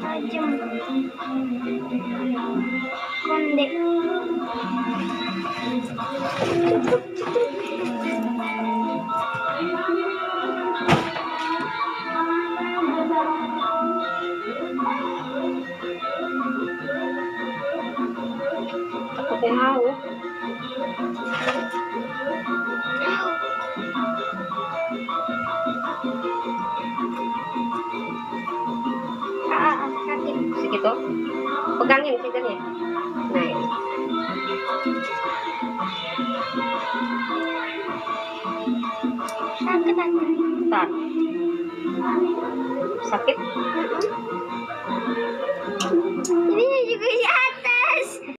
tajam kondek takutnya haus. Segitu, pegangin sigarnya. Nah ini. sakit Sakit.